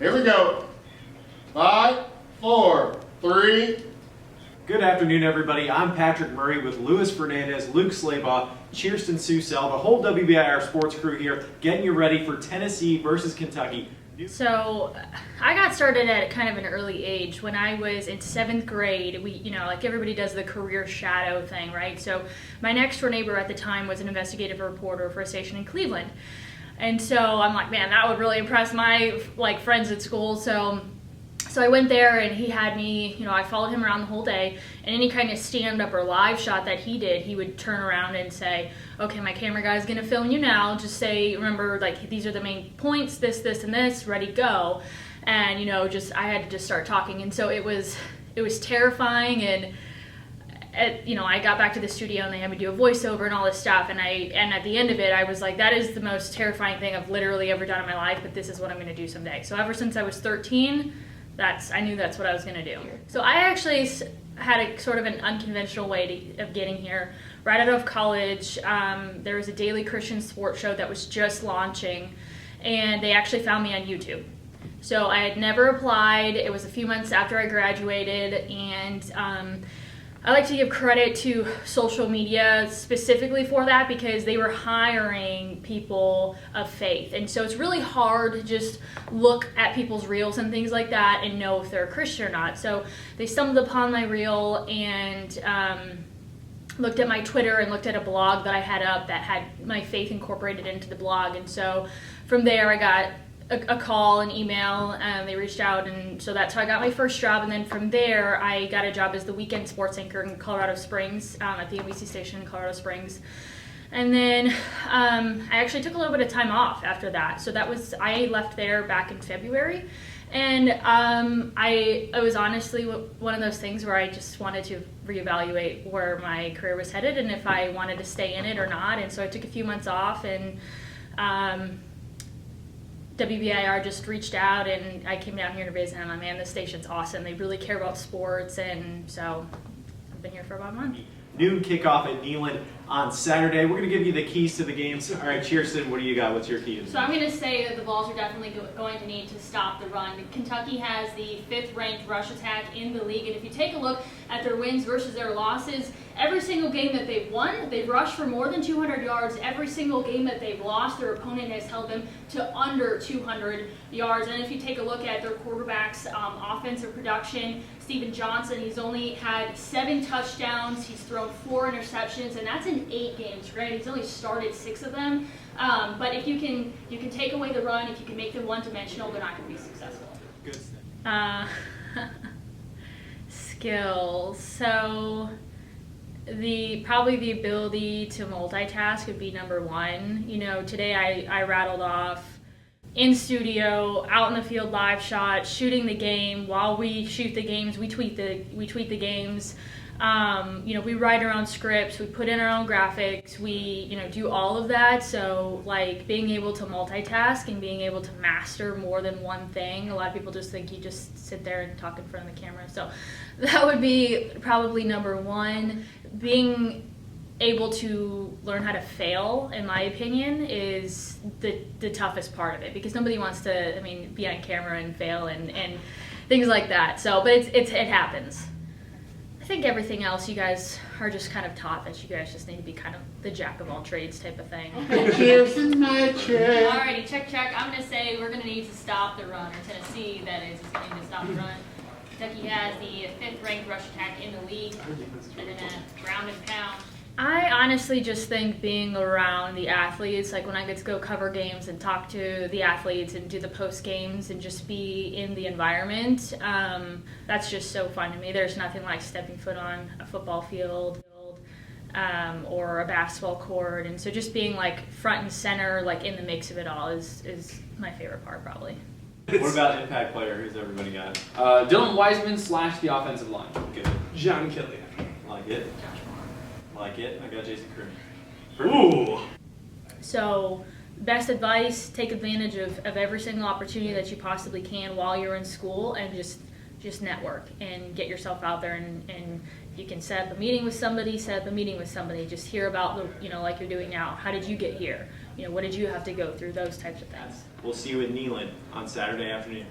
Here we go. 5, 4, 3. Good afternoon, everybody. I'm Patrick Murray with Luis Fernandez, Luke Slabaugh, Cheerston Susel, the whole WBIR sports crew here, getting you ready for Tennessee versus Kentucky. So I got started at kind of an early age. When I was in 7th grade, we, like everybody does the career shadow thing, right? So my next door neighbor at the time was an investigative reporter for a station in Cleveland. And so I'm like, man, that would really impress my friends at school. So I went there and he had me, I followed him around the whole day, and any kind of stand-up or live shot that he did, he would turn around and say, okay, my camera guy's gonna film you now, just say, remember, these are the main points, this, and this, ready, go. And, I had to just start talking. And so it was terrifying, and I got back to the studio and they had me do a voiceover and all this stuff, and at the end of it, I was like, that is the most terrifying thing I've literally ever done in my life, but this is what I'm gonna do someday. So ever since I was 13, I knew that's what I was going to do. So I actually had a sort of an unconventional way of getting here. Right out of college, there was a daily Christian sports show that was just launching, and they actually found me on YouTube. So I had never applied. It was a few months after I graduated, and I like to give credit to social media specifically for that, because they were hiring people of faith. And so it's really hard to just look at people's reels and things like that and know if they're a Christian or not. So they stumbled upon my reel and looked at my Twitter and looked at a blog that I had up that had my faith incorporated into the blog. And so from there I got a call, an email, and they reached out, and so that's how I got my first job. And then from there, I got a job as the weekend sports anchor in Colorado Springs, at the NBC station in Colorado Springs. And then I actually took a little bit of time off after that. So I left there back in February, and it was honestly one of those things where I just wanted to reevaluate where my career was headed and if I wanted to stay in it or not. And so I took a few months off, and WBIR just reached out, and I came down here to visit, and I'm like, man, this station's awesome. They really care about sports, and so I've been here for about a month. Noon kickoff at Neyland on Saturday. We're going to give you the keys to the games. All right, Cheerston, what do you got? What's your keys? So I'm going to say that the Vols are definitely going to need to stop the run. Kentucky has the 5th-ranked rush attack in the league, and if you take a look at their wins versus their losses, every single game that they've won, they've rushed for more than 200 yards. Every single game that they've lost, their opponent has held them to under 200 yards. And if you take a look at their quarterback's offensive production, Steven Johnson, he's only had 7 touchdowns. He's thrown 4 interceptions, and that's in 8 games. Granted, he's only started 6 of them. But if you can take away the run, if you can make them one-dimensional, they're not going to be successful. Good. Skills. So probably the ability to multitask would be number one. Today I rattled off in studio, out in the field live shot, shooting the game. While we shoot the games, we tweet the games. We write our own scripts, we put in our own graphics, we do all of that. So being able to multitask and being able to master more than one thing. A lot of people just think you just sit there and talk in front of the camera. So that would be probably number one. Being able to learn how to fail, in my opinion, is the toughest part of it, because nobody wants to be on camera and fail and things like that. So but it happens. I think everything else you guys are just kind of taught that you guys just need to be kind of the jack of all trades type of thing. Cheers and my check. Alrighty, check. I'm going to say we're going to need to stop the run, or Tennessee, that is going to need to stop the run. Kentucky has the 5th-ranked rush attack in the league. They're going to ground and pound. I honestly just think being around the athletes, when I get to go cover games and talk to the athletes and do the post games and just be in the environment, that's just so fun to me. There's nothing like stepping foot on a football field or a basketball court, and so just being front and center, in the mix of it all is my favorite part probably. What about impact player? Who's everybody got? Dylan Wiseman / the offensive line. Good. John Killian. Like it. Like it. I got Jason Croom. Ooh. So best advice, take advantage of every single opportunity that you possibly can while you're in school, and just network and get yourself out there, and you can set up a meeting with somebody, just hear about like you're doing now. How did you get here? What did you have to go through? Those types of things. We'll see you in Neyland on Saturday afternoon.